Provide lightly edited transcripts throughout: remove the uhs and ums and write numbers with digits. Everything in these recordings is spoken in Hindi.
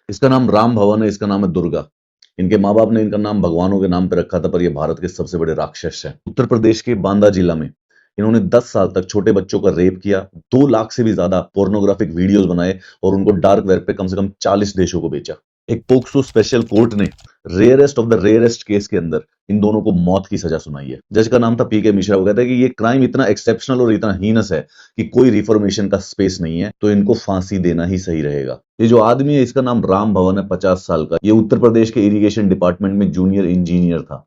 इसका नाम राम भवन है, इसका नाम है दुर्गा। इनके माँ बाप ने इनका नाम भगवानों के नाम पे रखा था, पर ये भारत के सबसे बड़े राक्षस हैं। उत्तर प्रदेश के बांदा जिला में इन्होंने 10 साल तक छोटे बच्चों का रेप किया, 2 लाख से भी ज्यादा पोर्नोग्राफिक वीडियोस बनाए और उनको डार्क वेब पे कम से कम 40 देशों को बेचा। एक पोक्सो स्पेशल कोर्ट ने rarest of the rarest case के अंदर इन दोनों को मौत की सजा सुनाई है। जज का नाम था पीके मिश्रा। वो कहता है कि ये क्राइम इतना एक्सेप्शनल और इतना हीनस है कि कोई रिफॉर्मेशन का स्पेस नहीं है, तो इनको फांसी देना ही सही रहेगा। ये जो आदमी है इसका नाम राम भवन है, 50 साल का। ये उत्तर प्रदेश के इरिगेशन डिपार्टमेंट में जूनियर इंजीनियर था।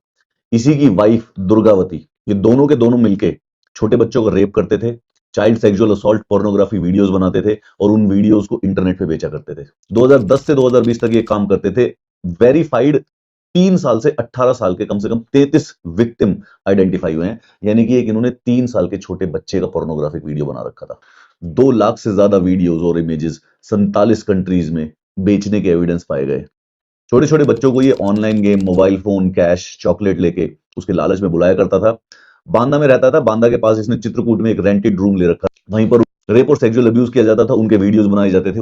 इसी की वाइफ दुर्गावती, ये दोनों के दोनों मिलके छोटे बच्चों को रेप करते थे, child sexual assault pornography videos बनाते थे और उन वीडियोस को इंटरनेट पे बेचा करते थे। 2010 से 2020 तक ये काम करते थे। वेरीफाइड 3 साल से 18 साल के कम से कम 33 विक्टिम आइडेंटिफाई हुए हैं। यानी कि एक इन्होंने 3 साल के छोटे बच्चे का पोर्नोग्राफिक वीडियो बना रखा था। 2 लाख से ज्यादा वीडियोस और इमेजेस 47 कंट्रीज में बेचने के एविडेंस पाए गए। छोटे छोटे बच्चों को ये online game, mobile phone, cash, chocolate लेके उसके लालच में बुलाया करता था। बांदा में रहता था। बांदा के पास इसने चित्रकूट में एक रेंटेड रूम ले रखा, वहीं पर रेप और सेक्सुअल अब्यूज किया जाता था। उनके वीडियोस बनाए जाते थे,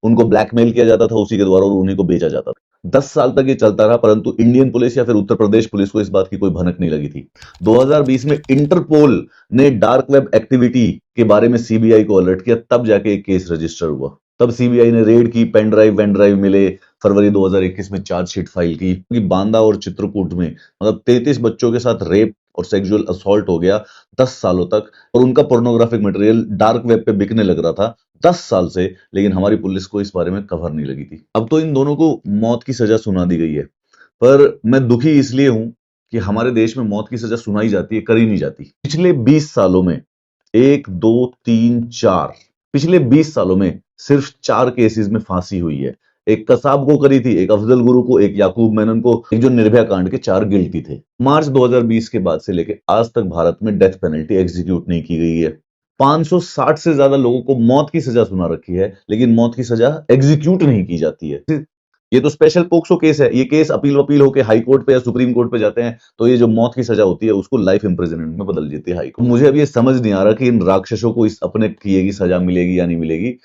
उनको ब्लैकमेल किया जाता था उसी के द्वारा और उन्हीं को बेचा जाता था। 10 साल तक ये चलता रहा, परंतु इंडियन पुलिस या फिर उत्तर प्रदेश पुलिस को इस बात की कोई भनक नहीं लगी थी। 2020 में इंटरपोल ने डार्क वेब एक्टिविटी के बारे में सीबीआई को अलर्ट किया, तब जाके एक केस रजिस्टर हुआ। तब सीबीआई ने रेड की, पेन ड्राइव वेन ड्राइव मिले, फरवरी 2021 में चार्जशीट फाइल की। क्योंकि बांदा और चित्रकूट में मतलब 33 बच्चों के साथ रेप और सेक्सुअल असॉल्ट हो गया 10 सालों तक, और उनका पोर्नोग्राफिक मटेरियल डार्क वेब पे बिकने लग रहा था 10 साल से, लेकिन हमारी पुलिस को इस बारे में खबर नहीं लगी थी। अब तो इन दोनों को मौत की सजा सुना दी गई है, पर मैं दुखी इसलिए हूं कि हमारे देश में मौत की सजा सुनाई जाती है, करी नहीं जाती। पिछले 20 सालों में 1 2 3 4 पिछले 20 सालों में सिर्फ 4 केसेस में फांसी हुई है। एक कसाब को करी थी, एक अफजल गुरु को, एक याकूब मेनन को, एक जो निर्भया कांड के 4 गिल्टी थे। मार्च 2020 के बाद से लेकर आज तक भारत में डेथ पेनल्टी एग्जीक्यूट नहीं की गई है। 560 से ज्यादा लोगों को मौत की सजा सुना रखी है, लेकिन मौत की सजा एग्जीक्यूट नहीं की जाती है। ये तो स्पेशल पोक्सो केस है। ये केस अपील हो के हाई कोर्ट पे या सुप्रीम कोर्ट पे जाते हैं, तो ये जो मौत की सजा होती है उसको लाइफ इंप्रिजनमेंट में बदल देती है हाई कोर्ट। मुझे अब ये समझ नहीं आ रहा कि इन राक्षसों को इस अपने किए की सजा मिलेगी या नहीं मिलेगी।